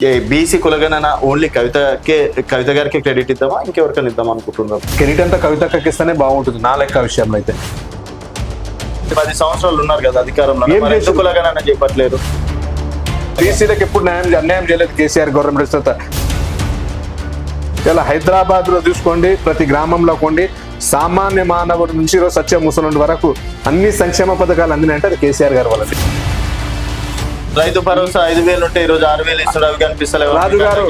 BC కులగణన only కవిత గారికి credit ఇద్దామా ఇంకెవరికైనా ఇద్దాం అనుకుంటున్నాం? క్రెడిట్ అంతా కవితకి ఇస్తేనే బాగుంటుంది నా లెక్క విషయంలో అయితే. 10 సంవత్సరాలు ఉన్నారు కదా అధికారంలో, ఏం మరి ఎందుకు చేశారు? కులగణన చెప్పట్లేదు? బీసీలకు ఎప్పుడు అన్యాయం చేయలేదు కేసీఆర్ గవర్నమెంట్. ఇలా హైదరాబాద్ లో చూసుకోండి, ప్రతి గ్రామంలో కొండి సామాన్య మానవుడి నుంచి ఈరోజు సత్య ముసలి వరకు అన్ని సంక్షేమ పథకాలు అందినాయంటే అది కేసీఆర్ గారు వల్ల. రైతు భరోసా 5,000 ఉంటే ఈరోజు 6,000 ఇస్తున్నారు, అవి కనిపిస్తలేవు. రాజు గారు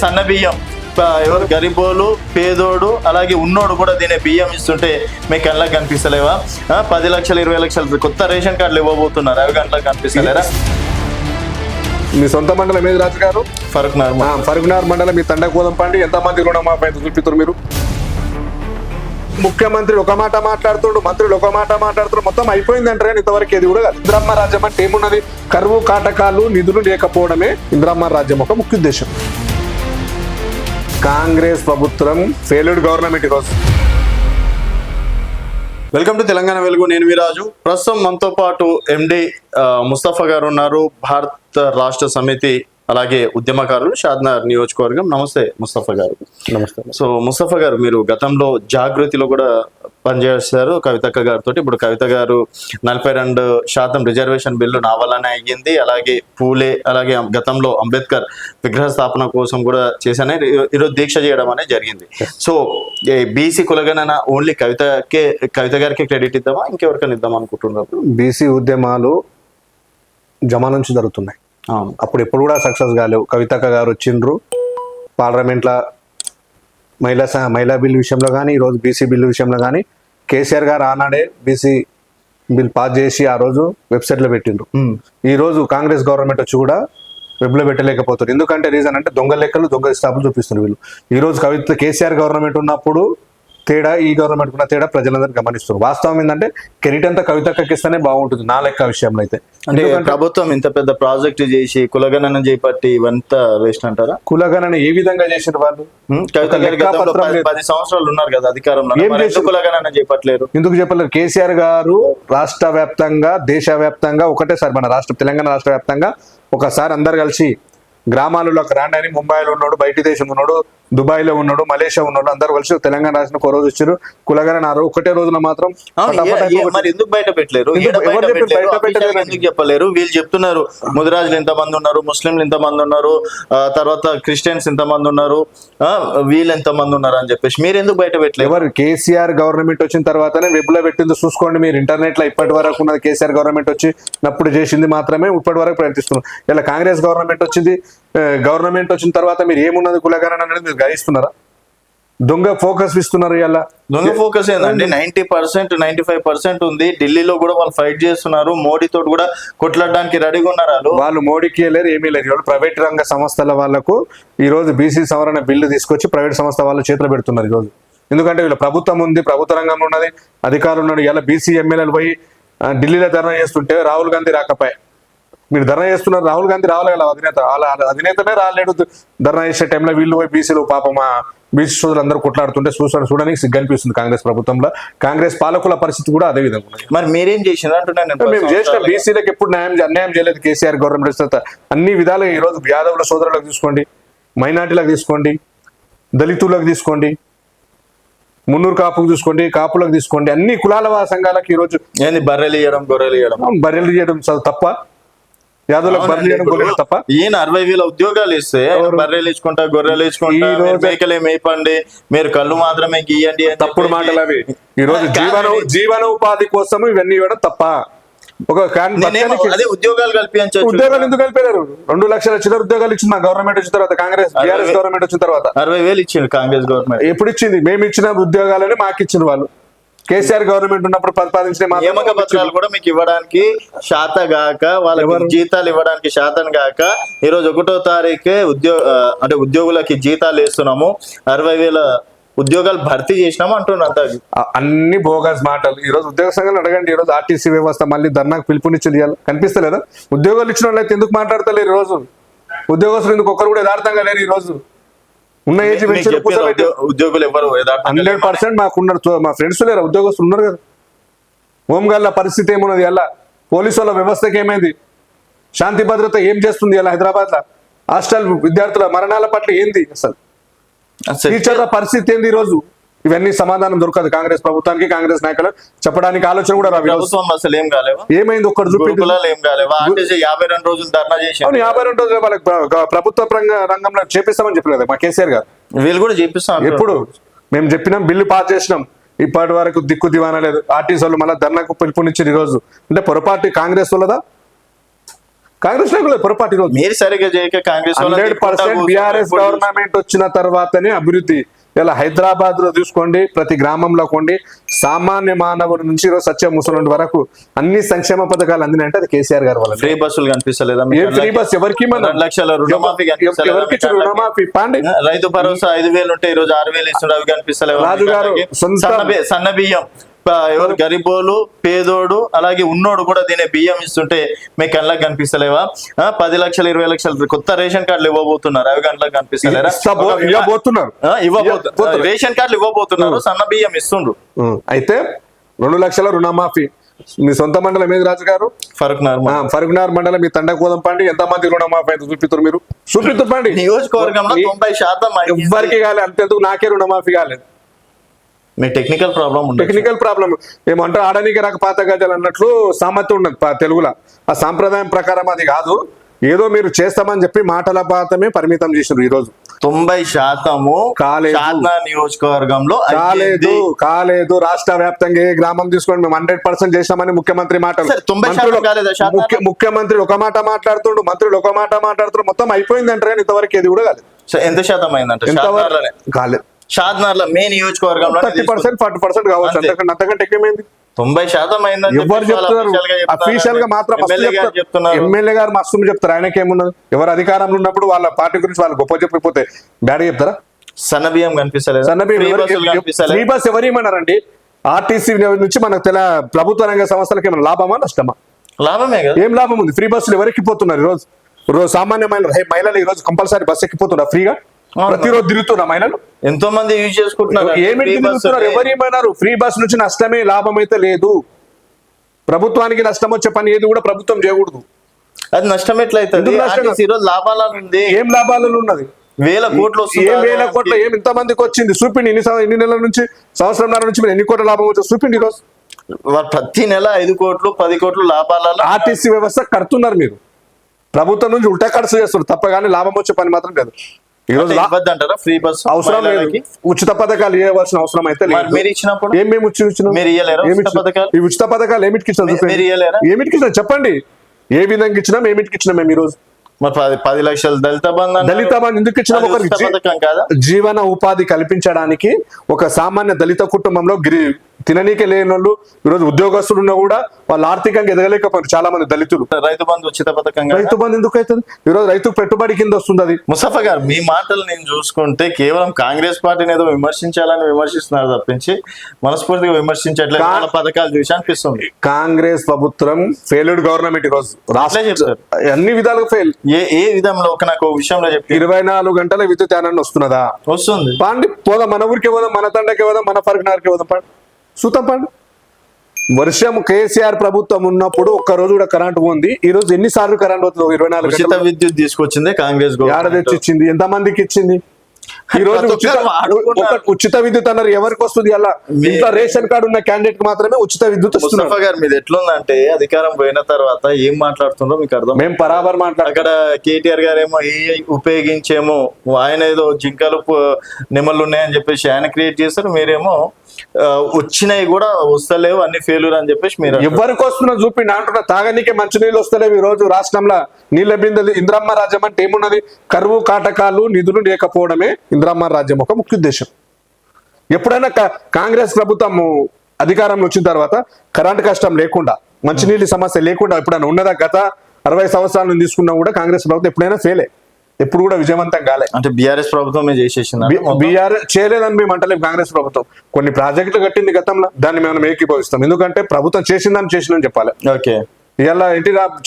సన్న బియ్యం ఎవరు గరీబోలు పేదోడు అలాగే ఉన్నోడు కూడా దీనే బియ్యం ఇస్తుంటే మీ కళ్ళకి కనిపిస్తలేవా? 10 లక్షలు 20 లక్షలు కొత్త రేషన్ కార్డులు ఇవ్వబోతున్నారు, అవి కళ్ళకి కనిపిస్తలేరా? మీ సొంత మండలం ఏది రాజు గారు? ఫరూక్నగర్ మండలం. మీ తండకోదం పండి ఎంతమంది రుణమాఫీ చూపిస్తారు మీరు? ముఖ్యమంత్రి ఒక మాట మాట్లాడుతుండు, మంత్రులు ఒక మాట మాట్లాడుతున్నారు, మొత్తం అయిపోయింది అంటారు. ఇంతవరకు ఏది కూడా కాదు. ఇందిరమ్మ రాజ్యం అంటే ఏమున్నది? కరువు కాటకాలు నిధులు లేకపోవడమే ఇందిరమ్మ రాజ్యం ఒక ముఖ్య ఉద్దేశం. కాంగ్రెస్ ప్రభుత్వం ఫెయిల్డ్ గవర్నమెంట్ ఈరోజు. వెల్కమ్ టు తెలంగాణ వెలుగు, నేను విరాజు. ప్రస్తుతం మనతో పాటు ఎండి ముస్తఫా గారు ఉన్నారు, భారత రాష్ట్ర సమితి అలాగే ఉద్యమకారులు, షాద్నగర్ నియోజకవర్గం. నమస్తే ముస్తఫా గారు. నమస్తే. సో ముస్తఫా గారు, మీరు గతంలో జాగృతిలో కూడా పనిచేస్తారు కవితక్క గారితో. ఇప్పుడు కవిత గారు 42% రిజర్వేషన్ బిల్లు నా వల్లనే అయ్యింది, అలాగే పూలే అలాగే గతంలో అంబేద్కర్ విగ్రహ స్థాపన కోసం కూడా చేశానే ఈరోజు దీక్ష చేయడం అనేది జరిగింది. సో బీసీ కులగణన ఓన్లీ కవిత గారికి క్రెడిట్ ఇద్దామా ఇంకెవరికైనా ఇద్దాం అనుకుంటున్నారు? బీసీ ఉద్యమాలు జమా నుంచి జరుగుతున్నాయి. అప్పుడు ఎప్పుడు కూడా సక్సెస్ కాలేవు. కవితక్క గారు వచ్చిండ్రు పార్లమెంట్లో మహిళా బిల్లు విషయంలో కానీ, ఈరోజు బీసీ బిల్లు విషయంలో కానీ కేసీఆర్ గారు ఆనాడే బీసీ బిల్ పాస్ చేసి ఆ రోజు వెబ్సైట్లో పెట్టిండ్రు. ఈ రోజు కాంగ్రెస్ గవర్నమెంట్ వచ్చి కూడా వెబ్లో పెట్టలేకపోతారు. ఎందుకంటే రీజన్ అంటే దొంగ లెక్కలు దొంగ స్థాపన చూపిస్తున్నారు వీళ్ళు. ఈరోజు కేసీఆర్ గవర్నమెంట్ ఉన్నప్పుడు తేడా, ఈ గవర్నమెంట్ ఉన్న తేడా ప్రజలందరూ గమనిస్తారు. వాస్తవం ఏంటంటే కెరీట్ అంతా కవితక్కకి ఇస్తేనే బాగుంటుంది నా లెక్క విషయంలో అయితే. అంటే ప్రభుత్వం ఇంత పెద్ద ప్రాజెక్ట్ చేసి కులగణన చేపట్టి ఇవంతా వేస్ట్ అంటారా? కులగణన ఏ విధంగా చేసిన వాళ్ళు? కవిత గారు 10 సంవత్సరాలు ఉన్నారు కదా అధికారంలో, కులగణన చేపట్టలేరు? ఎందుకు చెప్పలేరు? కేసీఆర్ గారు రాష్ట్ర వ్యాప్తంగా దేశవ్యాప్తంగా ఒకటేసారి మన తెలంగాణ రాష్ట్ర వ్యాప్తంగా ఒకసారి అందరు కలిసి గ్రామాలలోకి రాండి అని ముంబైలో ఉన్నాడు, బయట దేశం ఉన్నాడు, దుబాయ్లో ఉన్నాడు, మలేషియా ఉన్నాడు, అందరు కలిసి తెలంగాణ రాష్ట్రం ఒక రోజు వచ్చారు. కులగణన ఒకటే రోజున మాత్రం మరి ఎందుకు బయట పెట్టలేరు? ఎందుకు చెప్పలేరు? వీళ్ళు చెప్తున్నారు ముదిరాజులు ఎంతమంది ఉన్నారు, ముస్లింలు ఎంతమంది ఉన్నారు, తర్వాత క్రిస్టియన్స్ ఎంతమంది ఉన్నారు, వీళ్ళు ఎంతమంది ఉన్నారు అని చెప్పేసి మీరు ఎందుకు బయట పెట్టలేరు? ఎవరు? కేసీఆర్ గవర్నమెంట్ వచ్చిన తర్వాతనే వెబ్ లో పెట్టింది చూసుకోండి మీరు. ఇంటర్నెట్ లో ఇప్పటి వరకు ఉన్నది కేసీఆర్ గవర్నమెంట్ వచ్చి నప్పుడు చేసింది మాత్రమే ఇప్పటి వరకు ప్రయత్నిస్తున్నారు. ఇలా కాంగ్రెస్ గవర్నమెంట్ వచ్చిన తర్వాత మీరు ఏమున్నది కులగణన అనేది మీరు గ్రహిస్తున్నారా? దొంగ ఫోకస్ ఇస్తున్నారు. ఇలా దొంగ ఫోకస్ ఏంటంటే 90% 95% ఉంది. ఢిల్లీలో కూడా వాళ్ళు ఫైట్ చేస్తున్నారు, మోడీతో కూడా కొట్లాడడానికి రెడీగా ఉన్నారు. వాళ్ళు మోడీకి లేరు, ఏమీ లేరు. వాళ్ళు ప్రైవేట్ రంగ సంస్థల వాళ్ళకు ఈ రోజు బీసీ సవరణ బిల్లు తీసుకొచ్చి ప్రైవేట్ సంస్థ వాళ్ళు చేతులు పెడుతున్నారు ఈ రోజు. ఎందుకంటే వీళ్ళ ప్రభుత్వం ఉంది, ప్రభుత్వ రంగంలో ఉన్నది, అధికారులు ఉన్నాడు. ఇలా బీసీ ఎమ్మెల్యేలు పోయి ఢిల్లీలో ధర్నా చేస్తుంటే రాహుల్ గాంధీ రాకపోయా. మీరు ధర్నా చేస్తున్నారు, రాహుల్ గాంధీ రావాలి కదా అధినేత, అధినేతనే రాలేడు ధర్నా చేసే టైంలో. వీళ్ళు పోయి బీసీలు పాపం బీసీ సోదరులు అందరూ కొట్లాడుతుంటే చూడడానికి సిగ్గనిపిస్తుంది కాంగ్రెస్ ప్రభుత్వంలో. కాంగ్రెస్ పాలకుల పరిస్థితి కూడా అదే విధంగా ఉంది. మరి మీరేం చేసిన అంటున్నాను? మేము చేసిన బీసీలకు ఎప్పుడు అన్యాయం చేయలేదు కేసీఆర్ గవర్నమెంట్. అన్ని విధాలుగా ఈ రోజు యాదవుల సోదరులకు తీసుకోండి, మైనార్టీలకు తీసుకోండి, దళితులకు తీసుకోండి, మున్నూరు కాపుకు తీసుకోండి, కాపులకు తీసుకోండి, అన్ని కులాల సంఘాలకు ఈ రోజు బర్రెలు ఇవ్వడం తప్ప, యాదవులకు బర్రెలు ఇవ్వడం గొర్రెలు తప్ప. ఈయన 60,000 ఉద్యోగాలు ఇస్తే బర్రెలు ఇచ్చుకుంటా, గొర్రెలు ఇచ్చుకుంటా, మేకలే మేపండి, మీరు కళ్ళు మాత్రమే గీయండి, తప్పుడు మాటలు అవి. ఈ రోజు జీవన ఉపాధి కోసం ఇవన్నీ ఇవ్వడం తప్ప. ఉద్యోగాలు కల్పించు. ఉద్యోగాలు ఎందుకు కలిపారు? 2 లక్షల చిల్లర ఉద్యోగాలు ఇచ్చింది మా గవర్నమెంట్ వచ్చిన తర్వాత, కాంగ్రెస్ బీఆర్ఎస్ గవర్నమెంట్ వచ్చిన తర్వాత. 60,000 ఇచ్చింది కాంగ్రెస్ గవర్నమెంట్. ఎప్పుడు ఇచ్చింది? మేము ఇచ్చిన ఉద్యోగాలని మాకు ఇచ్చిన వాళ్ళు. కేసీఆర్ గవర్నమెంట్ ఉన్నప్పుడు ప్రతిపాదించిన నియామక పత్రాలు కూడా మీకు ఇవ్వడానికి శాత గాక, వాళ్ళకి జీతాలు ఇవ్వడానికి శాతం గాక ఈ రోజు 1వ తారీఖే ఉద్యోగులకి జీతాలు వేస్తున్నాము, 60,000 ఉద్యోగాలు భర్తీ చేసినాము అంటున్నారు. అన్ని బోగస్ మాటలు. ఈ రోజు ఉద్యోగ సంఘాలు అడగండి. ఈ రోజు ఆర్టీసీ వ్యవస్థ మళ్ళీ ధర్నాకు పిలుపునిచ్చింది, కనిపిస్తలేదా? ఉద్యోగాలు ఇచ్చిన వాళ్ళు అయితే ఎందుకు మాట్లాడతలేరు? ఈ రోజు ఉద్యోగస్తులు ఎందుకు ఒక్కరు కూడా యథార్థంగా లేరు? ఈ రోజు ఉన్న ఏజ్ ఉద్యోగులు ఎవరు 100% మాకున్నారు. మా ఫ్రెండ్స్ లేరు, ఉద్యోగస్తులు ఉన్నారు కదా. హోంగార్డ్ల పరిస్థితి ఏమున్నది? ఎలా పోలీసు వాళ్ళ వ్యవస్థకి ఏమైంది? శాంతి భద్రత ఏం చేస్తుంది ఇలా హైదరాబాద్లో? హాస్టల్ విద్యార్థుల మరణాల పట్ల ఏంది అసలు టీచర్ల పరిస్థితి ఏంది ఈ రోజు ఇవన్నీ సమాధానం దొరకదు కాంగ్రెస్ ప్రభుత్వానికి కాంగ్రెస్ నాయకులు చెప్పడానికి ఆలోచన కూడా రాదు ప్రభుత్వం అసలు ఏం కాలేవా ఏమైంది ఒక్కటి గురుకులాలు ఏం కాలేవా ఆర్టీసీ 52 రోజులు ధర్నా చేసి 52 రోజులు వాళ్ళకి ప్రభుత్వ రంగంలో చేపిస్తామని చెప్పలేదు మా కేసీఆర్ గారు వీళ్ళు కూడా చేపిస్తాం ఎప్పుడు మేము చెప్పినాం బిల్లు పాస్ చేసినాం ఇప్పటి వరకు దిక్కు దివానా లేదు ఆర్టీసీ వాళ్ళు మళ్ళీ ధర్నాకు పిలుపునిచ్చారు ఈ రోజు అంటే పొరపాటు కాంగ్రెస్ వాళ్ళదా కాంగ్రెస్ నాయకులు పొరపాటు ఈ రోజు మీరు సరిగ్గా చేయక కాంగ్రెస్ 100% బీఆర్ఎస్ గవర్నమెంట్ వచ్చిన తర్వాతనే అభివృద్ధి ఇలా హైదరాబాద్ లో చూసుకోండి ప్రతి గ్రామంలో కొండి సామాన్య మానవుడి నుంచి ఈరోజు సత్య ముసలి వరకు అన్ని సంక్షేమ పథకాలు అందినాయంటే అది కేసీఆర్ గారు వల్ల ఫ్రీ బస్సులు కనిపిస్తలేదా ఫ్రీ బస్ ఎవరికి 2 లక్షల రుణమాఫీ ఎవరికి రుణమాఫీ పాండి రైతు భరోసా 5,000 ఉంటే ఈ రోజు 6,000 ఇస్తున్నారు అవి కనిపిస్తలేవు రాజు గారు సన్న బియ్యం ఎవరు గరీబోలు పేదోడు అలాగే ఉన్నోడు కూడా దీని బియ్యం ఇస్తుంటే మీ కళ్ళకి కనిపిస్తలేవా 10 లక్షలు 20 లక్షలు కొత్త రేషన్ కార్డులు ఇవ్వబోతున్నారు అవి కళ్ళకి కనిపిస్తలేరా రేషన్ కార్డులు ఇవ్వబోతున్నారు సన్న బియ్యం ఇస్తుండ్రు అయితే 2 లక్షల రుణమాఫీ మీ సొంత మండలం ఏది రాజు గారు ఫరూక్నగర్ మండలం మీ తండకోదం పండి ఎంత మంది రుణమాఫీ అయితే చూపిస్తారు మీరు చూపిస్తారు పండి నియోజకవర్గంలో 90% ఎవ్వరికి కాలేదు అంతెందుకు నాకే రుణమాఫీ కాలేదు మీ టెక్నికల్ ప్రాబ్లం ఏమంటారు ఆడనికి రాక పాత గజాలు అన్నట్లు సామర్థ్యం ఉన్నది తెలుగులో ఆ సాంప్రదాయం ప్రకారం అది కాదు ఏదో మీరు చేస్తామని చెప్పి మాటల పాతమే పరిమితం చేసినారు ఈ రోజు 90% నియోజకవర్గంలో కాలేదు రాష్ట్ర వ్యాప్తంగా ఏ గ్రామం తీసుకోండి మేము 100% చేసినామని ముఖ్యమంత్రి మాటలు ముఖ్యమంత్రి ఒక మాట మాట్లాడుతుండు మంత్రులు ఒక మాట మాట్లాడుతుండ్రు మొత్తం అయిపోయింది అంటారు ఇంతవరకు ఏది కూడా కాలేదు ఎంత శాతం అయిందంటే కాలేదు షాద్నగర్ లో మే నియోజకవర్గంలో 30% 40% కావచ్చు అంతకంటే ఎక్కువైంది 90% అయిందని ఎవరు చెప్తున్నారు అఫీషియల్ గా మాత్రం ఎమ్మెల్యే గారు మస్తు చెప్తారు ఆయనకి ఏమున్నది ఎవరు అధికారంలో ఉన్నప్పుడు వాళ్ళ పార్టీ గురించి వాళ్ళు గొప్ప చెప్పిపోతే బ్యాడ్ చెప్తారా సన్న బియ్యం కనిపిస్తలేదు ఫ్రీ బస్ ఎవరేమన్నారండి ఆర్టీసీ నుంచి మనకు ప్రభుత్వ రంగ సంస్థలకు ఏమైనా లాభమా నష్టమా లాభమే కదా ఏం లాభం ఉంది ఫ్రీ బస్సులు ఎవరు ఎక్కిపోతున్నారు ఈ రోజు సామాన్య మహిళలు ఈ రోజు కంపల్సరీ బస్ ఎక్కిపోతున్నారు ఫ్రీగా ప్రతిరోజు తిరుగుతున్నా మహిళలు ఎంతో మంది యూజ్ చేసుకుంటున్నారు ఎవరేమన్నారు ఫ్రీ బస్ నుంచి నష్టమే లాభం అయితే లేదు ప్రభుత్వానికి నష్టం వచ్చే పని ఏది కూడా ప్రభుత్వం చేయకూడదు అది నష్టం ఎట్లయితే లాభాలు ఉంది ఏం లాభాలు ఉన్నది 1,000 కోట్లు వేల కోట్ల ఏం ఇంత మందికి వచ్చింది చూపిండి ఎన్ని నెలల నుంచి సంవత్సరంన్నర నుంచి మీరు ఎన్ని కోట్ల లాభం వచ్చింది చూపిండి ఈరోజు ప్రతి నెల 5 కోట్లు 10 కోట్లు లాభాలలో ఆర్టీసీ వ్యవస్థ కడుతున్నారు మీరు ప్రభుత్వం నుంచి ఉల్టా ఖర్చు చేస్తున్నారు తప్ప కానీ లాభం వచ్చే పని మాత్రం లేదు ఈ రోజు ఫ్రీ బస్ అవసరం లేదు ఉచిత పథకాలు ఇవ్వాల్సిన అవసరం అయితే మీరు ఇచ్చినప్పుడు మేము ఈ ఉచిత పథకాలు ఏమిటికి ఇచ్చినా చెప్పండి ఏ విధంగా ఇచ్చినాం ఏమిటికి ఇచ్చినాం మేము ఈ రోజు 10 లక్షలు దళిత బంధు ఎందుకు ఇచ్చినాం ఒకరికి జీవన ఉపాధి కల్పించడానికి ఒక సామాన్య దళిత కుటుంబంలో తిననీకే లేని వాళ్ళు ఈరోజు ఉద్యోగస్తులు ఉన్నా కూడా వాళ్ళు ఆర్థికంగా ఎదగలేకపోయారు చాలా మంది దళితులు రైతు బంధు ఉచిత పథకం రైతు బంధు ఎందుకు అవుతుంది ఈరోజు రైతు పెట్టుబడి కింద వస్తుంది అది ముస్తఫా గారు మీ మాటలు నేను చూసుకుంటే కేవలం కాంగ్రెస్ పార్టీని ఏదో విమర్శించాలని విమర్శిస్తున్నారు తప్పించి మనస్ఫూర్తిగా విమర్శించట్లేదు వాళ్ళ పథకాలు చూసి అనిపిస్తుంది కాంగ్రెస్ ప్రభుత్వం ఫెయిల్డ్ గవర్నమెంట్ ఈ రోజు అన్ని విధాలుగా ఫెయిల్ ఏ విధంలో నాకు విషయంలో చెప్పి 24 గంటల విద్యుత్ యానాన్ని వస్తున్నదా వస్తుంది పాండి పోదాం మన ఊరికి పోదాం మన తండకి పోదాం మన ఫరూక్నగర్కి పోదాం పాండి చూద్దాం పండి వర్షం కేసీఆర్ ప్రభుత్వం ఉన్నప్పుడు ఒక్క రోజు కూడా కరెంట్ పోంది ఈ రోజు ఎన్నిసార్లు కరెంట్ అవుతుంది 24 ఉచిత విద్యుత్ తీసుకొచ్చింది కాంగ్రెస్ ఏడ తెచ్చి ఇచ్చింది ఎంత మందికి ఇచ్చింది ఈ రోజు ఉచిత విద్యుత్ అన్నారు ఎవరికి వస్తుంది అలా ఇంట్లో రేషన్ కార్డు ఉన్న క్యాండిడేట్ మాత్రమే ఉచిత విద్యుత్ ముస్తఫా గారు మీది ఎట్లుందంటే అధికారం పోయిన తర్వాత ఏం మాట్లాడుతుందో మీకు అర్థం మేము బరాబర్ అక్కడ కేటీఆర్ గారు ఏమో ఉపయోగించేమో ఆయన ఏదో జింకలు నెమళ్ళు ఉన్నాయని చెప్పేసి ఆయన క్రియేట్ చేస్తారు మీరేమో వచ్చినాయి కూడా వస్తలేవు అన్ని ఫెయిల్యూర్ అని చెప్పేసి మీరు ఎవరికి వస్తున్నా చూపిండి అంటున్నా తాగనీకే మంచి నీళ్ళు వస్తలేవు ఈ రోజు రాష్ట్రంలో నీళ్ళ బిందెలు ఇంద్రమ్మ రాజ్యం అంటే ఏమున్నది కరువు కాటకాలు నిధులు లేకపోవడమే ఇంద్రమ్మ రాజ్యం ఒక ముఖ్య ఉద్దేశం ఎప్పుడైనా కాంగ్రెస్ ప్రభుత్వం అధికారంలో వచ్చిన తర్వాత కరెంట్ కష్టం లేకుండా మంచినీళ్ళ సమస్య లేకుండా ఎప్పుడైనా ఉన్నదా గత 60 సంవత్సరాల నుంచి తీసుకున్నా కూడా కాంగ్రెస్ ప్రభుత్వం ఎప్పుడైనా ఫెయిలే ఎప్పుడు కూడా విజయవంతం కాలే అంటే బీఆర్ఎస్ ప్రభుత్వం చేసేసింది బీఆర్ఎస్ చేయలేదని మేము అంటలేము కాంగ్రెస్ ప్రభుత్వం కొన్ని ప్రాజెక్టులు కట్టింది గతంలో దాన్ని మేము ఏకీభవిస్తాం ఎందుకంటే ప్రభుత్వం చేసిందని చెప్పాలి ఓకే ఇలా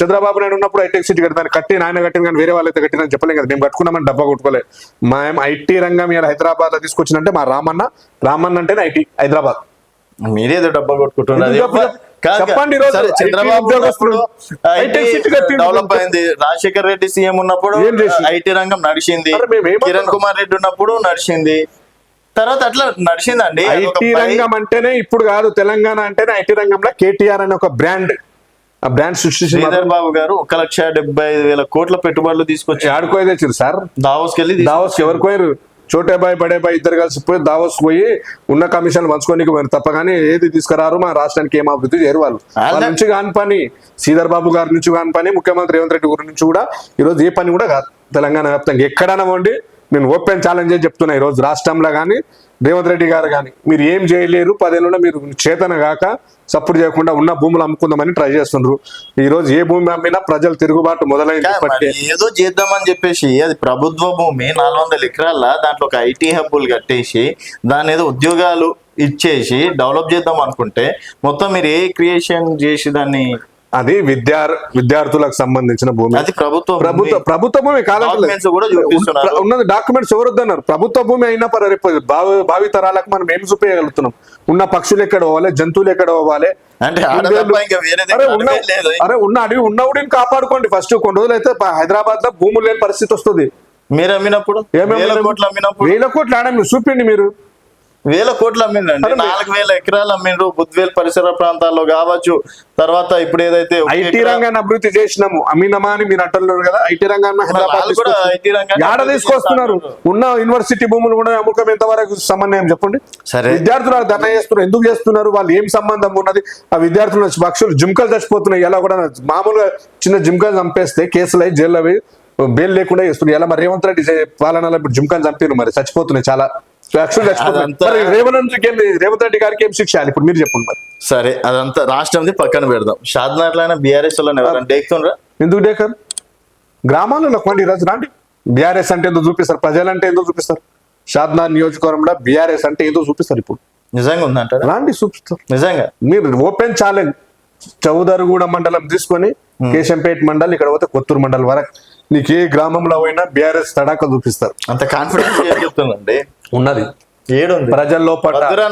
చంద్రబాబు నాయుడు ఉన్నప్పుడు హైటెక్ సిటీ కట్టాను కట్టి నాయన కట్టింది కానీ వేరే వాళ్ళైతే కట్టినని చెప్పలేం కదా మేము కట్టుకున్నామని డబ్బా కొట్టుకోలేదు మేము ఐటీ రంగం ఇలా హైదరాబాద్ లో తీసుకొచ్చినంటే మా రామన్న అంటేనే ఐటీ హైదరాబాద్ మీరేదో డబ్బా కొట్టుకుంటున్నారు చెప్పండి ఈ రోజు సరే, చంద్రబాబు IT ఉద్యోగస్తులు ఐటీ IT సీటు కట్టిండ్రు. డెవలప్ అయింది. రాజశేఖర్ రెడ్డి సీఎం ఉన్నప్పుడు ఏం చేసిండు? ఐటీ రంగం నడిచింది. అరే మేము ఏమంటున్నాం? కిరణ్ కుమార్ రెడ్డి ఉన్నప్పుడు నడిచింది. తర్వాత అట్లా నడిచిందండి. ఐటీ రంగం అంటేనే ఇప్పుడు కాదు, తెలంగాణ అంటేనే ఐటీ రంగంలో కేటీఆర్ అనే ఒక బ్రాండ్, ఆ బ్రాండ్ సృష్టించిన శ్రీధర్ బాబు గారు 1,75,000 కోట్ల పెట్టుబడులు తీసుకొచ్చి ఆడుకోయి తెచ్చారు సార్. దావోస్కి వెళ్ళి దావోస్ ఎవరు పోయారు? చోటే బాయ్ బడే బాయ్ ఇద్దరు కలిసి పోయి దావోస్ పోయి ఉన్న కమిషన్లు పంచుకోనికి పోయారు తప్ప కానీ ఏది తీసుకురారు మా రాష్ట్రానికి ఏం అభివృద్ధి చేయరు వాళ్ళు. వాళ్ళ నుంచి కాని పని, శ్రీధర్ బాబు గారి నుంచి కాని పని, ముఖ్యమంత్రి రేవంత్ రెడ్డి గారి నుంచి కూడా ఈరోజు ఏ పని కూడా కాదు. తెలంగాణ వ్యాప్తంగా ఎక్కడైనా ఉండి నేను ఓపెన్ ఛాలెంజ్ చెప్తున్నా, ఈరోజు రాష్ట్రంలో కానీ రేవంత్ రెడ్డి గారు కానీ మీరు ఏం చేయలేరు. 10 ఏళ్ళలో మీరు చేతన కాక సపోర్ట్ చేయకుండా ఉన్న భూములు అమ్ముకుందామని ట్రై చేస్తున్నారు. ఈ రోజు ఏ భూమి అమ్మినా ప్రజలు తిరుగుబాటు మొదలైంది. మరి ఏదో చేద్దామని చెప్పేసి అది ప్రభుత్వ భూమి 400 ఎకరాల దాంట్లో ఒక ఐటీ హబ్బులు కట్టేసి దాని ఏదో ఉద్యోగాలు ఇచ్చేసి డెవలప్ చేద్దాం అనుకుంటే మొత్తం మీరు ఏ క్రియేషన్ చేసి దాన్ని అది విద్యార్థులకు సంబంధించిన భూమి. అది ప్రభుత్వ భూమి Documents కూడా చూపిస్తున్నారు. ఉన్నది డాక్యుమెంట్స్ ఎవరొద్దన్నారు. ప్రభుత్వ భూమి అయినా రేపు భావి తరాలకు మనం ఏం చూపించగలుగుతున్నాం? ఉన్న పక్షులు ఎక్కడ పోవాలి, జంతువులు ఎక్కడ పోవాలి? అంటే ఇంకా వేరేది లేదు. అరే ఉన్న అడవి ఉన్న ఊడిని కాపాడుకోండి ఫస్ట్. కొన్ని రోజులు అయితే హైదరాబాద్ లో భూములు లేని పరిస్థితి వస్తుంది. మీరు అమ్మినప్పుడు 1,000 కోట్లు అమ్మినప్పుడు 1,000 కోట్లు ఆడ చూపిండి మీరు. 1,000 కోట్లు అమ్మిండండి. 4,000 ఎకరాలు అమ్మిండ్రు. బుద్వేల్ పరిసర ప్రాంతాల్లో కావచ్చు. తర్వాత ఇప్పుడు ఏదైతే ఐటీ రంగాన్ని అభివృద్ధి చేసినాము అమ్మినమా అని మీరు అంటున్నారు కదా. ఐటీ రంగాన్ని హైదరాబాద్ తీసుకొస్తున్నారు. ఉన్న యూనివర్సిటీ భూములు కూడా అమ్ముకం ఎంత వరకు సమన్వయం చెప్పండి. సరే, విద్యార్థులు ధర్నా చేస్తున్నారు. ఎందుకు చేస్తున్నారు? వాళ్ళు ఏం సంబంధం ఉన్నది? ఆ విద్యార్థులు పక్షులు జింకలు చచ్చిపోతున్నాయి. ఎలా కూడా మామూలుగా చిన్న జింకలు చంపేస్తే కేసులు అయి జైల్లో బెయిల్ లేకుండా చేస్తున్నారు. ఎలా మరి రేవంత్ రెడ్డి పాలనలో ఇప్పుడు జింకలు చంపారు, మరి చచ్చిపోతున్నాయి చాలా. రేవంత్ రెడ్డి గారికి ఏం శిక్ష ఇప్పుడు మీరు చెప్పండి మరి. సరే, అదంతా రాష్ట్రంది పక్కన పెడదాం. షాద్నగర్లో బీఆర్ఎస్ ఎవరైనా డేకుతుండ్రా? ఎందుకు డేకర్? గ్రామాలలో కొండి ఈరోజు రాండి. బీఆర్ఎస్ అంటే ఎందుకు చూపిస్తారు? ప్రజలంటే ఎందుకు చూపిస్తారు? షాద్నగర్ నియోజకవర్గంలో బీఆర్ఎస్ అంటే ఏదో చూపిస్తారు. ఇప్పుడు నిజంగా ఉందంట రాండి చూపిస్తారు. నిజంగా మీరు ఓపెన్ ఛాలెంజ్. చౌదరిగూడ మండలం తీసుకొని కేశంపేట మండల్ ఇక్కడ పోతే కొత్తూరు మండల్ వరకు నీకు ఏ గ్రామంలో పోయినా బీఆర్ఎస్ తడాక చూపిస్తారు. అంత కాన్ఫిడెన్స్ చెప్తుందండి. ఉన్నది ఏడుంది ప్రజల్లో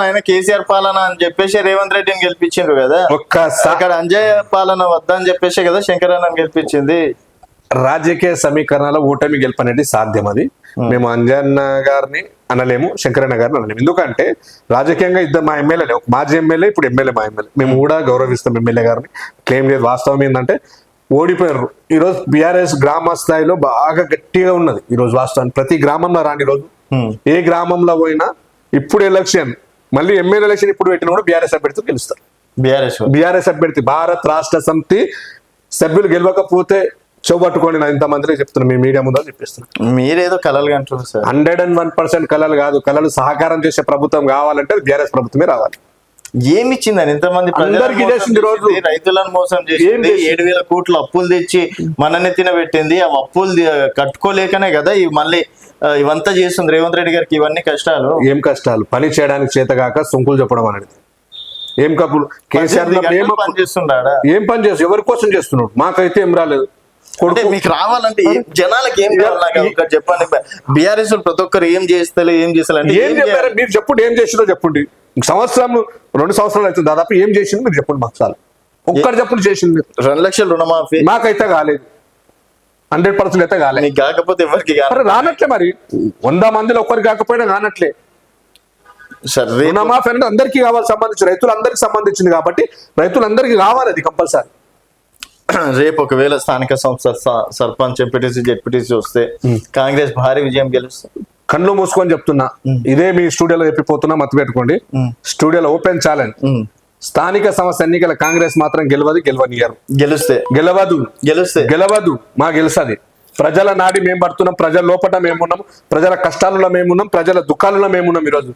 ఆయన కేసీఆర్ పాలన అని చెప్పేసి రేవంత్ రెడ్డిని గెలిపించిండ్రు కదా. అక్కడ అంజయ్య పాలన వద్ద అని చెప్పేసి కదా శంకరన్న గెలిపించింది. రాజకీయ సమీకరణలో ఓటమి గెలుపనేది సాధ్యం. అది మేము అంజన్న గారిని అనలేము, శంకరన్న గారిని అనలేము. ఎందుకంటే రాజకీయంగా ఇద్దరు మా ఎమ్మెల్యేలే, ఒక మాజీ ఎమ్మెల్యే ఇప్పుడు ఎమ్మెల్యే మా ఎమ్మెల్యే. మేము కూడా గౌరవిస్తాం ఎమ్మెల్యే గారిని, క్లెయిమ్ లేదు. వాస్తవం ఏంటంటే ఓడిపోయారు. ఈరోజు బీఆర్ఎస్ గ్రామ స్థాయిలో బాగా గట్టిగా ఉన్నది. ఈరోజు వాస్తవానికి ప్రతి గ్రామంలో రాని రోజు ఏ గ్రామంలో పోయినా ఇప్పుడు ఎలక్షన్ మళ్ళీ ఎమ్మెల్యే ఎలక్షన్ ఇప్పుడు పెట్టిన కూడా బీఆర్ఎస్ అభ్యర్థి గెలుస్తారు. బీఆర్ఎస్ అభ్యర్థి భారత్ రాష్ట్ర సమితి సభ్యులు గెలవకపోతే చూపట్టుకోండి. నేను ఇంతమందిలో చెప్తున్నా, మీ మీడియా ముందు చెప్పిస్తున్నాను. మీరేదో కలలు అంటున్నారు సార్. 101% కలలు కాదు, కలలు సహకారం చేసే ప్రభుత్వం కావాలంటే బీఆర్ఎస్ ప్రభుత్వమే రావాలి. ఏమి ఇచ్చిందని ఇంతమంది అందరికీ చేసింది. రోజు రైతులను మోసం చేసింది. 7,000 కోట్లు అప్పులు తెచ్చి మననెత్తిన పెట్టింది. ఆ అప్పులు కట్టుకోలేకనే కదా మళ్ళీ ఇవంతా చేస్తుంది రేవంత్ రెడ్డి గారికి. ఇవన్నీ కష్టాలు. ఏం కష్టాలు? పని చేయడానికి చేతగాక సొంకులు చెప్పడం అనేది ఏం కప్పులు? కేసీఆర్ పని చేస్తున్నాడా? ఏం పని చేస్తు? ఎవరి కోసం చేస్తున్నాడు? మాకైతే ఏం రాలేదు. మీకు రావాలంటే జనాలకి ఏం కావాలి చెప్పండి. బీఆర్ఎస్ ప్రతి ఒక్కరు ఏం చేస్తారు, ఏం చేస్తారు అంటే ఏం చెప్పారు మీరు చెప్పండి. ఏం చేసిందో చెప్పండి. సంవత్సరం 2 సంవత్సరాలు అవుతుంది దాదాపు. ఏం చేసింది మీరు చెప్పండి మాకు. చాలు ఒక్కరు చెప్పండి. చేసింది 2 లక్షల రుణమాఫీ మాకైతే కాలేదు. 100% అయితే కాలేదు. కాకపోతే ఎవరికి రానట్లే. మరి 100 మందిలో ఒక్కరికి కాకపోయినా కానట్లే. రుణమాఫీ అనేది అందరికీ కావాలి, సంబంధించి రైతులందరికీ సంబంధించింది కాబట్టి రైతులందరికీ కావాలి. అది కంపల్సరీ. రేపు ఒకవేళ స్థానిక సంస్థ సర్పంచ్, ఎంపీటీసీ, జెడ్పీటీసీ వస్తే కాంగ్రెస్ భారీ విజయం గెలుస్తుంది. కళ్ళు మూసుకొని చెప్తున్నా. ఇదే మీ స్టూడియోలో చెప్పిపోతున్నా, మత్తు పెట్టుకోండి. స్టూడియోలో ఓపెన్ ఛాలెంజ్. స్థానిక సంస్థ ఎన్నికల కాంగ్రెస్ మాత్రం గెలవనియరు. గెలవదు. మా గెలుస్తుంది. ప్రజల నాడి మేము పడుతున్నాం. ప్రజల లోపల మేమున్నాం. ప్రజల కష్టాలలో మేమున్నాం. ప్రజల దుఃఖాలలో మేమున్నాం. ఈరోజు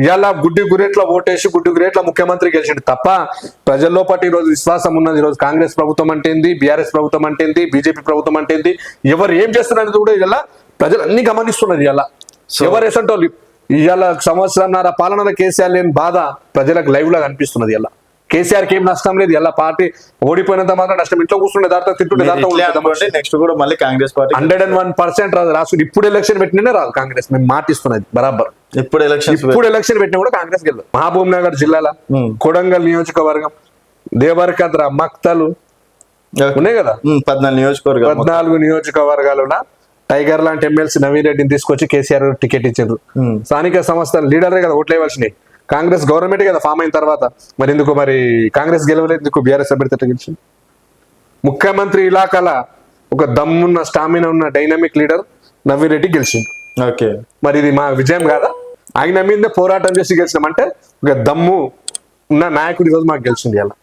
ఇలా గుడ్డి గురేట్ల ఓటేసి గుడ్డి గురేట్ల ముఖ్యమంత్రి గెలిచిండు తప్ప ప్రజల్లో పాటు ఈ రోజు విశ్వాసం ఉన్నది. ఈ రోజు కాంగ్రెస్ ప్రభుత్వం అంటేంది, బీఆర్ఎస్ ప్రభుత్వం అంటేంది, బీజేపీ ప్రభుత్వం అంటేంది, ఎవరు ఏం చేస్తున్నారు కూడా ఇలా ప్రజలు అన్ని గమనిస్తున్నారు. ఇలా ఎవరు ఎసంటోళ్ళు ఇవాళ సంవత్సరంన్నర పాలనలో కేసీఆర్ లేని బాధ ప్రజలకు లైవ్ లా కనిపిస్తున్నది. ఇలా కేసీఆర్కి ఏం నష్టం లేదు. ఎలా పార్టీ ఓడిపోయినంత మాత్రం నష్టం. ఇంట్లో కూర్చుంటే దాంతో తింటుండే నెక్స్ట్ కూడా మళ్ళీ కాంగ్రెస్ పార్టీ 101% రాదు. రాసు ఇప్పుడు ఎలక్షన్ పెట్టినే రాదు కాంగ్రెస్. మేము మాటిస్తున్నది బరాబర్. ఇప్పుడు ఎలక్షన్ పెట్టినా కూడా కాంగ్రెస్ గెలదు. మహబూబ్ నగర్ జిల్లాలో కొడంగల్ నియోజకవర్గం దేవరకద్ర, మక్తలు ఉన్నాయి కదా, 14 నియోజకవర్గాలు 14 నియోజకవర్గాలున్న టైగర్ లాంటి ఎమ్మెల్సీ నవీన్ రెడ్డిని తీసుకొచ్చి కేసీఆర్ టికెట్ ఇచ్చారు. స్థానిక సంస్థల లీడరే కదా ఓట్లు వేయవలసినాయి. కాంగ్రెస్ గవర్నమెంట్ కదా ఫామ్ అయిన తర్వాత మరి ఎందుకు మరి కాంగ్రెస్ గెలవలేదు, ఎందుకు బీఆర్ఎస్ అభ్యర్థి గెలిచింది? ముఖ్యమంత్రి ఇలాకాల ఒక దమ్మున్న స్టామినా ఉన్న డైనమిక్ లీడర్ నవీన్ రెడ్డి గెలిచింది. ఓకే, మరి ఇది మా విజయం కాదా? ఆయన మీదే పోరాటం చేసి గెలిచినామంటే ఒక దమ్ము ఉన్న నాయకుడు ఈరోజు మాకు గెలిచింది. అలా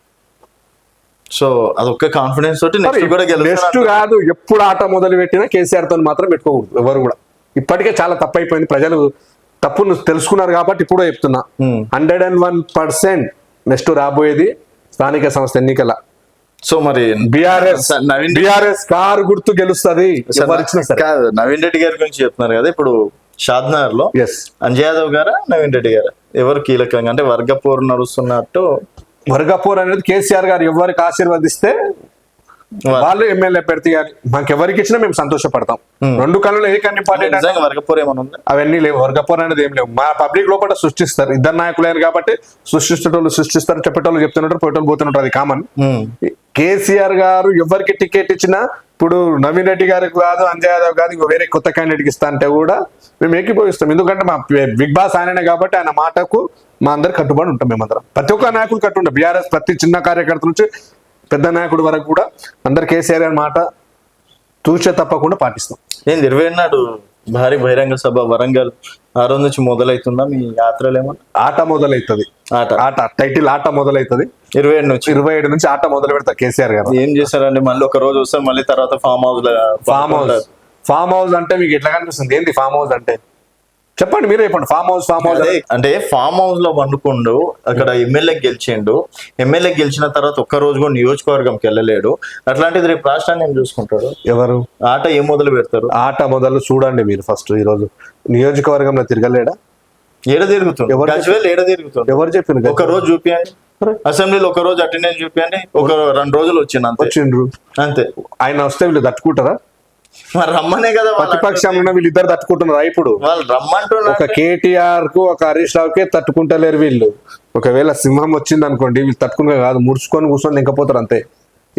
సో అదొక్క కాన్ఫిడెన్స్ తోటి నెక్స్ట్ కూడా నెక్స్ట్ కాదు, ఎప్పుడు ఆట మొదలు పెట్టినా కేసీఆర్ తో మాత్రం పెట్టుకోకూడదు ఎవరు కూడా. ఇప్పటికే చాలా తప్పు అయిపోయింది, ప్రజలు తప్పును తెలుసుకున్నారు కాబట్టి ఇప్పుడు చెప్తున్నా 101% నెక్స్ట్ రాబోయేది స్థానిక సంస్థ ఎన్నికల. సో మరి బీఆర్ఎస్ కారు గుర్తు గెలుస్తుంది. కాదు, నవీన్ రెడ్డి గారి గురించి చెప్తున్నారు కదా, ఇప్పుడు షాద్నగర్ లో అంజయ్ యాదవ్ గారా నవీన్ రెడ్డి గారా ఎవరు కీలకంగా, అంటే వర్గపోరు నడుస్తున్నట్టు? వర్గపోర్ అనేది కేసీఆర్ గారు ఎవరికి ఆశీర్వదిస్తే వాళ్ళు ఎమ్మెల్యే పెడితే మాకు ఎవరికి ఇచ్చినా మేము సంతోషపడతాం. రెండు కళ్ళు ఏ కన్నా ఇంపార్టెంట్, వర్గపోర్ ఏమైనా ఉందా? అవన్నీ లేవు, వర్గపోర్ అనేది ఏం లేవు. మా పబ్లిక్ లోపల సృష్టిస్తారు, ఇద్దరు నాయకులు కాబట్టి సృష్టించేటోళ్ళు సృష్టిస్తారు, చెప్పేటోళ్ళు చెప్తుంటారు, పోయేటోళ్ళు పోతుంటారు, అది కామన్. కేసీఆర్ గారు ఎవరికి టికెట్ ఇచ్చినా, ఇప్పుడు నవీన్ రెడ్డి గారికి కాదు, అంజయ్ యాదవ్ కాదు, ఇంకో వేరే కొత్త క్యాండిడేట్కి ఇస్తా అంటే కూడా మేము ఏకీభవిస్తాం. ఎందుకంటే మా బిగ్ బాస్ ఆయననే కాబట్టి ఆయన మాటకు మా అందరు కట్టుబడి ఉంటాం. మేమందరం ప్రతి ఒక్క నాయకులు కట్టుండే, బీఆర్ఎస్ ప్రతి చిన్న కార్యకర్త నుంచి పెద్ద నాయకుడి వరకు కూడా అందరు కేసీఆర్ గారి మాట తూచే తప్పకుండా పాటిస్తాం. నేను 20 నాడు భారీ బహిరంగ సభ వరంగల్ ఆ రోజు నుంచి మొదలవుతుందా మీ యాత్రలు? ఏమన్నా ఆట మొదలవుతుంది, ఆట టైటిల్ ఆట మొదలవుతుంది 27 నుంచి ఆట మొదలు పెడతా కేసీఆర్ గారు. ఏం చేశారండి? మళ్ళీ ఒక రోజు వస్తే మళ్ళీ తర్వాత ఫామ్ హౌస్ అంటే మీకు ఎట్లా కనిపిస్తుంది? ఏంది ఫామ్ హౌస్ అంటే? చెప్పండి, మీరే చెప్పండి. ఫామ్ హౌస్ అంటే ఫామ్ హౌస్ లో వండుకుండు, అక్కడ ఎమ్మెల్యే గెలిచిండు, ఎమ్మెల్యే గెలిచిన తర్వాత ఒక్క రోజు కూడా నియోజకవర్గంకి వెళ్ళలేడు. అట్లాంటిది రేపు రాష్ట్రాన్ని ఏం చూసుకుంటారు? ఎవరు ఆట ఏం మొదలు పెడతారు? ఆట మొదలు చూడండి మీరు. ఫస్ట్ ఈ రోజు నియోజకవర్గంలో తిరగలేడా? ఏడ తిరుగుతుంది? ఏడ తిరుగుతుంది? ఎవరు చెప్పారు? ఒక రోజు చూపియండి, అసెంబ్లీలో ఒక రోజు అటెండెన్స్ చూపియండి. ఒక 2 రోజులు వచ్చిండ్రు అంతే. ఆయన వస్తే వీళ్ళు తట్టుకుంటారా? మరి రమ్మనే కదా, ప్రతిపక్షంలో వీళ్ళిద్దరు తట్టుకుంటున్నారా? ఇప్పుడు వాళ్ళు రమ్మంటున్నారు. ఒక కేటీఆర్ కు ఒక హరీష్ రావుకే తట్టుకుంటలేరు వీళ్ళు. ఒకవేళ సింహం వచ్చింది అనుకోండి, వీళ్ళు తట్టుకునే కాదు, ముడుచుకొని కూర్చొని ఇంకపోతారు అంతే.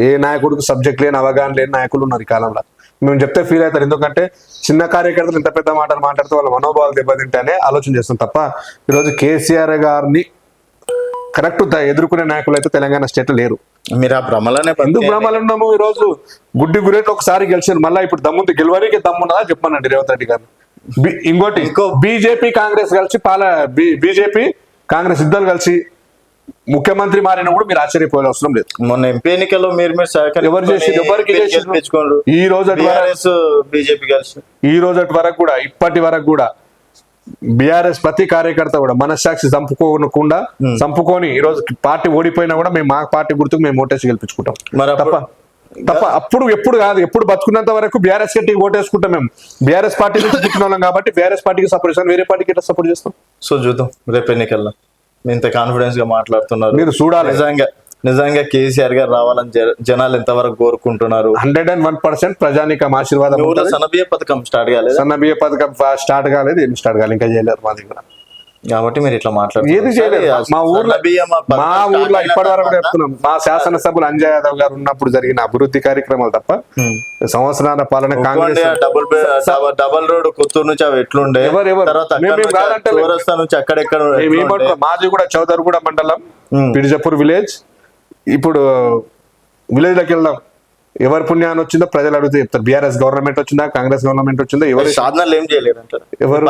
ఏ నాయకుడికి సబ్జెక్ట్ లేని, అవగాహన లేని నాయకులు ఉన్నారు ఈ కాలంలో. మేము చెప్తే ఫీల్ అవుతారు, ఎందుకంటే చిన్న కార్యకర్తలు ఇంత పెద్ద మాటలు మాట్లాడుతూ వాళ్ళ మనోభావాలు దెబ్బతింటేనే ఆలోచన చేస్తాం తప్ప ఈరోజు కేసీఆర్ గారిని కరెక్ట్ ఎదుర్కొనే నాయకులు అయితే తెలంగాణ స్టేట్ లేరు. మీరు ఆ భ్రమలోనే ఎందుకు భ్రమలు ఉన్నాము? ఈ రోజు గుడ్డి గురేట్లు ఒకసారి గెలిచారు, మళ్ళీ ఇప్పుడు దమ్ముంది గెలవడానికి దమ్మున్నదా చెప్పమనండి రేవంత్ రెడ్డి గారు. ఇంకో బీజేపీ కాంగ్రెస్ కలిసి బీజేపీ కాంగ్రెస్ ఇద్దరు కలిసి ముఖ్యమంత్రి మారిన కూడా మీరు ఆశ్చర్యపోయే అవసరం లేదు. మొన్న ఎంపీ ఎన్నికల్లో మీరు ఎవరు చేసి ఎవరికి ఈ రోజు బీజేపీ కలిసి ఈ రోజు వరకు కూడా ఇప్పటి వరకు కూడా బీఆర్ఎస్ ప్రతి కార్యకర్త కూడా మనస్సాక్షి చంపుకొని ఈ రోజు పార్టీ ఓడిపోయినా కూడా మేము మా పార్టీ గుర్తుకు మేము ఓటేసి గెలిపించుకుంటాం తప్ప అప్పుడు ఎప్పుడు కాదు. ఎప్పుడు బతుకున్నంత వరకు బీఆర్ఎస్ కి ఓటేసుకుంటాం. మేము బీఆర్ఎస్ పార్టీ నుంచి పుట్టిన వాళ్ళం కాబట్టి బీఆర్ఎస్ పార్టీకి సపోర్ట్ చేస్తాం, వేరే పార్టీకి ఎట్లా సపోర్ట్ చేస్తాం? సో చూద్దాం రేపు ఎన్నికల్లో. ఇంత కాన్ఫిడెన్స్ గా మాట్లాడుతున్నారు, మీరు చూడాలి. నిజంగా కేసీఆర్ గారు రావాలని జనాలు ఎంతవరకు కోరుకుంటున్నారు? 101% ప్రజానికం ఆశీర్వాదం. సన్నబియ్య పథకం స్టార్ట్ కాలేదు, సన్నబియ్య పథకం స్టార్ట్ కాలేదు, ఏం స్టార్ట్ కాలేదు, ఇంకా చేయలేరు మా దగ్గర. కాబట్టి మీరు ఇట్లా మాట్లాడారు. ఏది చేయలేదు. మా ఊర్లో ఇప్పటి వరకు చెప్తున్నాం, మా శాసనసభ్యులు అంజయ్ యాదవ్ గారు ఉన్నప్పుడు జరిగిన అభివృద్ధి కార్యక్రమాలు తప్ప సంవత్సరాల పాలన కాంగ్రెస్ డబల్ రోడ్ కొత్తూరు నుంచి అవి ఎట్లుండే, నుంచి అక్కడెక్కడ మాది కూడా చౌదరిగూడ మండలం పిడిజపూర్ విలేజ్. ఇప్పుడు విలేజ్ లోకి వెళ్దాం, ఎవరి పుణ్యాన్ని వచ్చిందో ప్రజలు అడుగుతూ చెప్తారు. బీఆర్ఎస్ గవర్నమెంట్ వచ్చిందా, కాంగ్రెస్ గవర్నమెంట్ వచ్చిందో, ఎవరు సాధనలు ఏం చేయలేరు అంటారు. ఎవరు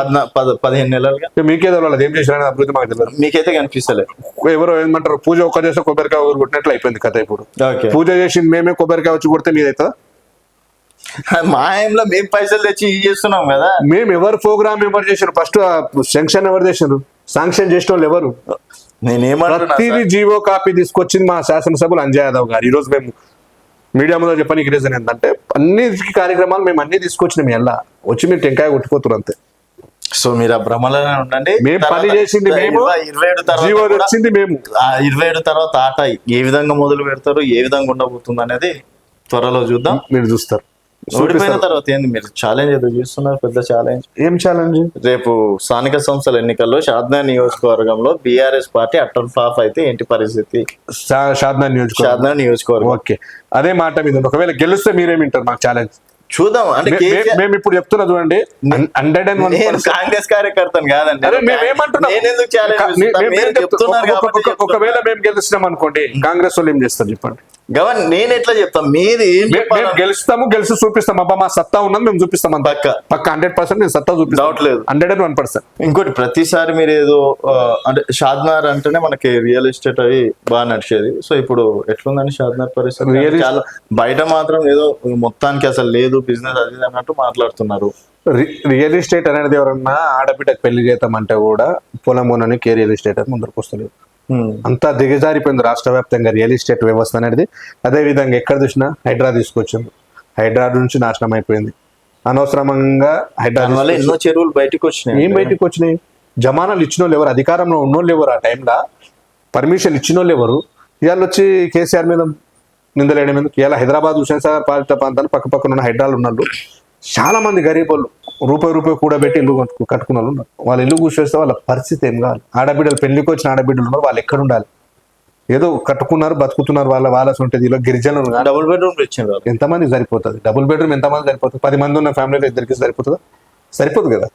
15 నెలలుగా మీకే తెలియదు ఏం చేసిన అభివృద్ధి మాకు తెలియదు. మీకైతే కనిపిస్తలేదు. ఎవరు ఏమంటారు, పూజ ఒక్క చేస్తే కొబ్బరికాయ ఊరు కొట్టినట్లు అయిపోయింది కథ. ఇప్పుడు పూజ చేసి మేమే కొబ్బరికాయ వచ్చి కొడితే మీదైతే మా ఏంలో మేము పైసలు తెచ్చి చేస్తున్నాం కదా. మేము ఎవరు ప్రోగ్రామ్ ఎవరు చేశారు? ఫస్ట్ శాంక్షన్ ఎవరు చేశారు? శాంక్షన్ చేసిన వాళ్ళు ఎవరు? ప్రతిదీ జీవో కాపీ తీసుకొచ్చింది మా శాసనసభ్యులు అంజయ్ యాదవ్ గారు. ఈ రోజు మేము మీడియా ముందు చెప్పడానికి రీజన్ ఏంటంటే అన్ని కార్యక్రమాలు మేము అన్ని తీసుకొచ్చినాం. ఎలా వచ్చి మీరు టెంకాయ కొట్టిపోతున్నారు అంతే. సో మీరు ఆ భ్రమలోనే ఉండండి. మేము పని చేసింది మేము, 27 వచ్చింది మేము. 27 తర్వాత ఆట ఏ విధంగా మొదలు పెడతారు, ఏ విధంగా ఉండబోతుంది అనేది త్వరలో చూద్దాం, మీరు చూస్తారు. ఓడిపోయిన తర్వాత ఏంది మీరు ఛాలెంజ్ ఏదో చేస్తున్నారు, పెద్ద ఛాలెంజ్. ఏం ఛాలెంజ్? రేపు స్థానిక సంస్థల ఎన్నికల్లో షాద్నా నియోజకవర్గంలో బీఆర్ఎస్ పార్టీ అట్టర్ ఫ్లాప్ అయితే ఏంటి పరిస్థితి? షాద్నా నియోజకవర్గం ఓకే, అదే మాట మీద ఒకవేళ గెలిస్తే మీరేమింటారు మాకు ఛాలెంజ్? చూద్దాం. అంటే మేము ఇప్పుడు చెప్తున్నా చూడండి, 101 కాంగ్రెస్ కార్యకర్తను కాదండి. నేను ఎందుకు చెప్తున్నారు కాబట్టి ఒకవేళ మేము గెలుస్తున్నాం అనుకోండి, కాంగ్రెస్ వాళ్ళు ఏం చేస్తారు చెప్పండి? గవన్ నేను ఎట్లా చెప్తాం? మీరు ఏం మేము గెలిచి చూపిస్తాం, అబ్బా మా సత్తా ఉన్నది మేము చూపిస్తాం అంత పక్క 100% నేను సత్తా చూపిస్తాం, డౌట్ లేదు. 101%. ఇంకోటి ప్రతిసారి మీరు ఏదో అంటే షాద్నార్ అంటేనే మనకి రియల్ ఎస్టేట్ అవి బాగా నడిచేది. సో ఇప్పుడు ఎట్లుందని షాద్నార్ పరిస్థితి? బయట మాత్రం ఏదో మొత్తానికి అసలు లేదు బిజినెస్ అది అన్నట్టు మాట్లాడుతున్నారు. రియల్ ఎస్టేట్ అనేది ఎవరన్నా ఆడబిడ్డకు పెళ్లి చేద్దామంటే కూడా పొలం కొనడానికి రియల్ ఎస్టేట్ అని ముందరకు వస్తలేదు. అంతా దిగజారిపోయింది రాష్ట్ర వ్యాప్తంగా రియల్ ఎస్టేట్ వ్యవస్థ అనేది. అదే విధంగా ఎక్కడ చూసినా హైడ్రా తీసుకొచ్చింది, హైడ్రా నుంచి నాశనం అయిపోయింది. అనవసరంగా హైడ్రా వల్ల ఎన్నో చెరువులు బయటకు వచ్చినాయి. ఏం బయటకు వచ్చినాయి? జమానాలు ఇచ్చిన వాళ్ళు ఎవరు? అధికారంలో ఉన్నోళ్ళు ఎవరు? ఆ టైంలో పర్మిషన్ ఇచ్చిన వాళ్ళు ఎవరు? ఇవాళ వచ్చి కేసీఆర్ మీద నిందలేయడం ఎందుకు? ఇలా హైదరాబాద్ హుస్సేన్ సాగర్ పాలిత ప్రాంతాలు పక్క పక్కన ఉన్న హైడ్రాలు ఉన్నాళ్ళు చాలా మంది గరీబ్ వాళ్ళు రూపాయి కూడబెట్టి ఇల్లు కట్టుకున్న వాళ్ళు ఉన్నారు. వాళ్ళు ఇల్లు కూర్చోస్తే వాళ్ళ పరిస్థితి ఏం కావాలి? ఆడబిడ్డలు పెళ్లికి వచ్చిన ఆడబిడ్డలు ఉన్నారు, వాళ్ళు ఎక్కడ ఉండాలి? ఏదో కట్టుకున్నారు, బతుకుతున్నారు, వాళ్ళ ఉంటుంది. ఇలా గిరిజనులు డబుల్ బెడ్రూమ్ ఇచ్చారు, ఎంతమంది సరిపోతుంది? డబుల్ బెడ్రూమ్ ఎంతమంది సరిపోతుంది? 10 మంది ఉన్న ఫ్యామిలీలో ఇద్దరికి సరిపోతుందా? సరిపోదు కదా.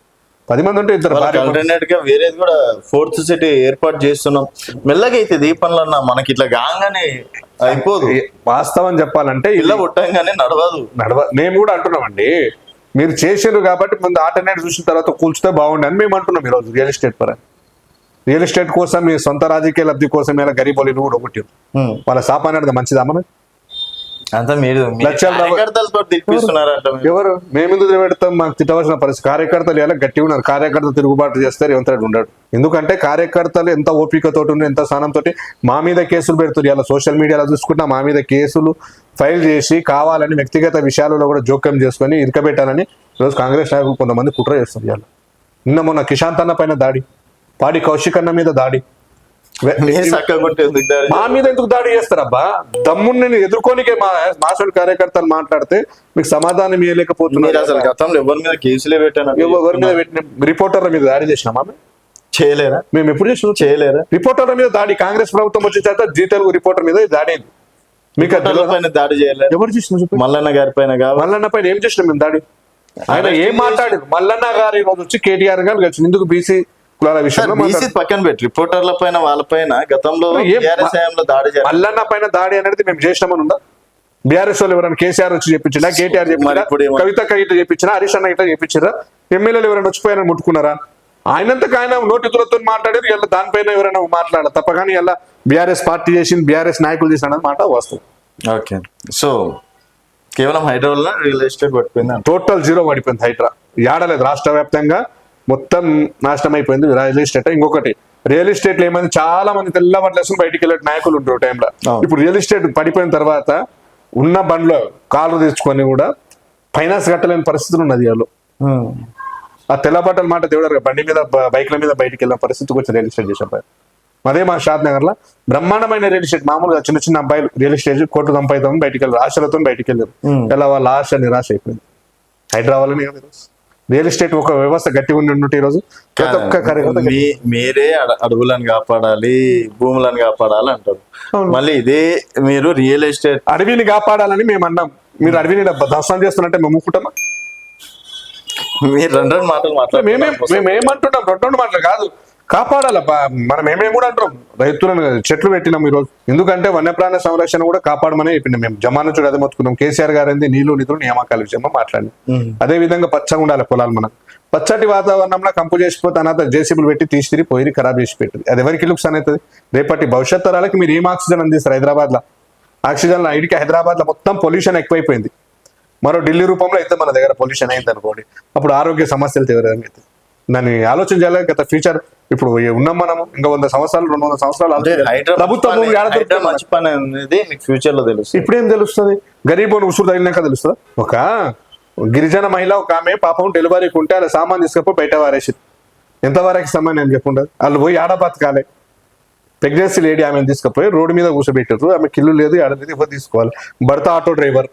10 మంది ఉంటే ఇద్దరు. ఆల్టర్నేట్ గా వేరేది కూడా 4th సిటీ ఏర్పాటు చేస్తున్నాం. మెల్లగా అయితే దీపంలో మనకి ఇట్లా గాంగానే అయిపోదు. వాస్తవం చెప్పాలంటే ఇళ్ళ కొట్టంగానే నడవదు. మేము కూడా అంటున్నామండి, మీరు చేసారు కాబట్టి ముందు ఆల్టర్నేట్ చూసిన తర్వాత కూల్చితే బాగుండి అని మేము అంటున్నాం. ఈరోజు రియల్ ఎస్టేట్ పరంగా రియల్ ఎస్టేట్ కోసం మీ సొంత రాజకీయ లబ్ధి కోసం ఇలా గరీబోలు కూడా ఒకటి వాళ్ళ శాప అనేది మంచిదా? మన అంతా మీరు ఎవరు? మేము ఎందుకు పెడతాం? మాకు తిట్టవలసిన పరిస్థితి. కార్యకర్తలు ఎలా గట్టిగా ఉన్నారు. కార్యకర్తలు తిరుగుబాటు చేస్తారు, రేవంత్ రెడ్డి ఉండడు. ఎందుకంటే కార్యకర్తలు ఎంత ఓపికతోటి ఉన్నారు, ఎంత స్థానంతో మా మీద కేసులు పెడుతుంది. ఇలా సోషల్ మీడియాలో చూసుకుంటా మా మీద కేసులు ఫైల్ చేసి కావాలని వ్యక్తిగత విషయాలలో కూడా జోక్యం చేసుకొని ఇరకబెట్టాలని ఈరోజు కాంగ్రెస్ నాయకులు కొంతమంది కుట్ర చేస్తుంది. ఇవాళ నిన్న మొన్న కిషాంత్ అన్న పైన దాడి, పాడి కౌశిక్ అన్న మీద దాడి, మా మీద ఎందుకు దాడి చేస్తారబ్బా? దమ్ముని నేను ఎదుర్కోనికే మాసోడి కార్యకర్తలు మాట్లాడితే మీకు సమాధానం ఇవ్వలేకపోతున్నారు. అసలు గతంలో ఎవరి మీద కేసులే పెట్టాను, ఎవరి మీద పెట్టిన? రిపోర్టర్ల మీద దాడి చేసినామా? చేయలేరా? మేము ఎప్పుడు చేసినాం? చేయలేరా? రిపోర్టర్ల మీద దాడి కాంగ్రెస్ ప్రభుత్వం వచ్చిన తర్వాత జీ తెలుగు రిపోర్టర్ మీద దాడి అయింది. మీకు దాడి చేయలేదు. ఎవరు చేసిన? మల్లన్న గారి పైన. మల్లన్న పైన ఏం చేసినాం మేము దాడి? ఆయన ఏం మాట్లాడారు? మల్లన్న గారు ఈ రోజు వచ్చి కేటీఆర్ గారు కలిసి ఎందుకు బీసీ పక్కన పెట్టి రిపోర్టర్ల పైన వాళ్ళ పైన గతంలో దాడి మల్లన్న పైన దాడి అనేది మేము చేసినామని ఉందా? బీఆర్ఎస్ వాళ్ళు ఎవరైనా కేసీఆర్ వచ్చి చెప్పించినా, కేటీఆర్ చెప్పించినా, కవితక్క ఇట్లా చెప్పించినా, హరీష్ అన్న ఇట్లా చెప్పించారా? ఎమ్మెల్యేలు ఎవరైనా వచ్చిపోయినా ముట్టుకున్నారా? ఆయనంతకు ఆయన నోటితులతో మాట్లాడారు. ఇలా దానిపైన ఎవరైనా మాట్లాడారు తప్ప కానీ ఇలా బీఆర్ఎస్ పార్టీ చేసింది, బీఆర్ఎస్ నాయకులు చేసిన మాట వాస్తవం. ఓకే, సో కేవలం హైదరాబాద్ రియల్ ఎస్టేట్ పడిపోయింది, టోటల్ జీరో పడిపోయింది. హైడ్రా ఏడలేదు, రాష్ట్ర వ్యాప్తంగా మొత్తం నాశనం అయిపోయింది రియల్ ఎస్టేట్. ఇంకొకటి రియల్ ఎస్టేట్ లో ఏమైంది, చాలా మంది తెల్ల బట్టలు వేసుకుని బయటికి వెళ్ళే నాయకులు ఉంటారు టైంలో. ఇప్పుడు రియల్ ఎస్టేట్ పడిపోయిన తర్వాత ఉన్న బండ్లో కాళ్ళు తెచ్చుకొని కూడా ఫైనాన్స్ కట్టలేని పరిస్థితులు ఉన్నది. వాళ్ళు ఆ తెల్ల బట్టల మాట దేవుడు బండి మీద బైక్ల మీద బయటికి వెళ్ళిన పరిస్థితికి వచ్చి రియల్ ఎస్టేట్ చేసారు. అదే మా షాద్ నగర్ లో బ్రహ్మాండమైన రియల్ ఎస్టేట్, మామూలుగా చిన్న చిన్న అబ్బాయిలు రియల్ ఎస్టేట్ కోట్లు సంపాదిద్దాం బయటికి వెళ్ళారు, ఆశలతో బయటికి వెళ్ళారు. ఇలా వాళ్ళ ఆశ నిరాశ అయిపోయింది. హైదరాబాద్లోనే రియల్ ఎస్టేట్ ఒక వ్యవస్థ గట్టిగా ఉండి ఈ రోజు ప్రతి ఒక్క కార్యకర్త మీరే అడవులను కాపాడాలి, భూములను కాపాడాలి అంటారు. మళ్ళీ ఇదే మీరు రియల్ ఎస్టేట్ అడవిని కాపాడాలని మేము అన్నాం. మీరు అడవిని దర్శనం చేస్తున్నట్టే మేము ఊకుంటామా? మీరు రెండు మాటలు మాట్లాడారు. మేమేమంటున్నాం, రెండు మాటలు కాదు, కాపాడాలబ్బా. మనం ఏమేమి కూడా అంటాం, రైతులను చెట్లు పెట్టినాం ఈరోజు. ఎందుకంటే వన్యప్రాణ సంరక్షణ కూడా కాపాడమని చెప్పినాం. మేము జమానా చూడ అదే మొత్తుకున్నాం. కేసీఆర్ గారు ఏంది నీళ్లు నిధులు నియామకాల విషయంలో మాట్లాడి, అదే విధంగా పచ్చగా ఉండాలి పొలాలు. మనం పచ్చటి వాతావరణంలో కంపు చేసిపోతే అనాథ జేసీబీలు పెట్టి తీసిరి పోయి ఖరాబ్ చేసి పెట్టింది. అది ఎవరికి లుక్సాన్ అవుతుంది? రేపటి భవిష్యత్ తరాలకి మీరు ఏం ఆక్సిజన్ అందిస్తారు? హైదరాబాద్ లో ఆక్సిజన్ ఇడికి హైదరాబాద్ లో మొత్తం పొల్యూషన్ ఎక్కువైపోయింది. మరో ఢిల్లీ రూపంలో అయితే మన దగ్గర పొల్యూషన్ అయింది అనుకోండి, అప్పుడు ఆరోగ్య సమస్యలు తీవ్రంగా అవుతాయి. దాన్ని ఆలోచన చేయాలి. గత ఫ్యూచర్ ఇప్పుడు ఉన్నాం మనము, ఇంకా 100 సంవత్సరాలు 200 సంవత్సరాలు ప్రభుత్వం మంచి పని అనేది మీకు ఫ్యూచర్ లో తెలుస్తుంది. ఇప్పుడేం తెలుస్తుంది? గరీబోని ఉసురు తగిలినాక తెలుస్తుంది. ఒక గిరిజన మహిళ ఒక ఆమె పాపం డెలివరీకి ఉంటే అలా సామాన్ తీసుకపోయి బయట వారేసి ఎంతవరకు సామాన్ అని చెప్పుండదు. వాళ్ళు పోయి ఆడ బతకాలి. ప్రెగ్నెన్సీ లేడీ ఆమెను తీసుకుపోయి రోడ్డు మీద కూర్చోబెట్టారు. ఆమె కిల్లు లేదు, ఆడ లేదు, ఎవరు తీసుకోవాలి? భర్త ఆటో డ్రైవర్,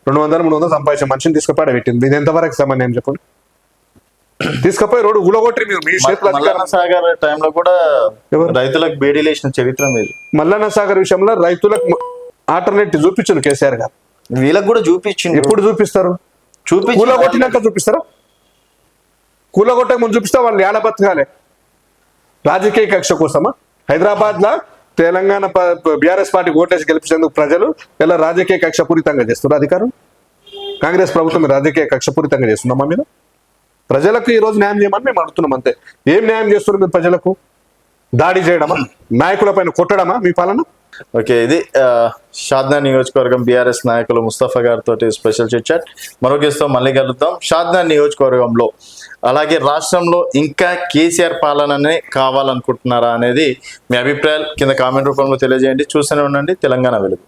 200 సంపాదించిన మనిషిని తీసుకుపోయి పెట్టింది. ఇది ఎంతవరకు సమన్వయం చెప్పండి? తీసుకుపోయి రోడ్డు ఊలగొట్టి మీరు మీ చేతులు మల్లన్న సాగర్ టైంలో కూడా ఎవరు? రైతులకు బేడీలు వేసిన చరిత్ర మీద. మల్లన్న సాగర్ విషయంలో రైతులకు ఆల్టర్నేటివ్ చూపించారు కేసీఆర్ గారు. వీళ్ళకి కూడా చూపించింది. ఎప్పుడు చూపిస్తారు? కూలగొట్టినాక చూపిస్తారా? కూలగొట్టక ముందు చూపిస్తా వాళ్ళు ఏడ బతకాలి? రాజకీయ కక్ష కోసమా? హైదరాబాద్ లా తెలంగాణ బీఆర్ఎస్ పార్టీ ఓటేసి గెలిపించేందుకు ప్రజలు ఇలా రాజకీయ కక్షపూరితంగా చేస్తున్నారు అధికారం. కాంగ్రెస్ ప్రభుత్వం రాజకీయ కక్షపూరితంగా చేస్తున్నామా మీరు? ప్రజలకు ఈ రోజు న్యాయం చేయమని మేము అడుగుతున్నాం అంతే. ఏం న్యాయం చేస్తున్నారు మీరు ప్రజలకు? దాడి చేయడమా? నాయకుల పైన కొట్టడమా మీ పాలన? ఓకే, ఇది షాద్నా నియోజకవర్గం బీఆర్ఎస్ నాయకులు ముస్తఫా గారితో స్పెషల్ చిట్ చాట్. మరో గెస్ట్తో మళ్ళీ కలుద్దాం. షాద్నా నియోజకవర్గంలో అలాగే రాష్ట్రంలో ఇంకా కేసీఆర్ పాలననే కావాలనుకుంటున్నారా అనేది మీ అభిప్రాయాలు కింద కామెంట్ రూపంలో తెలియజేయండి. చూస్తూనే ఉండండి తెలంగాణ వెలుగు.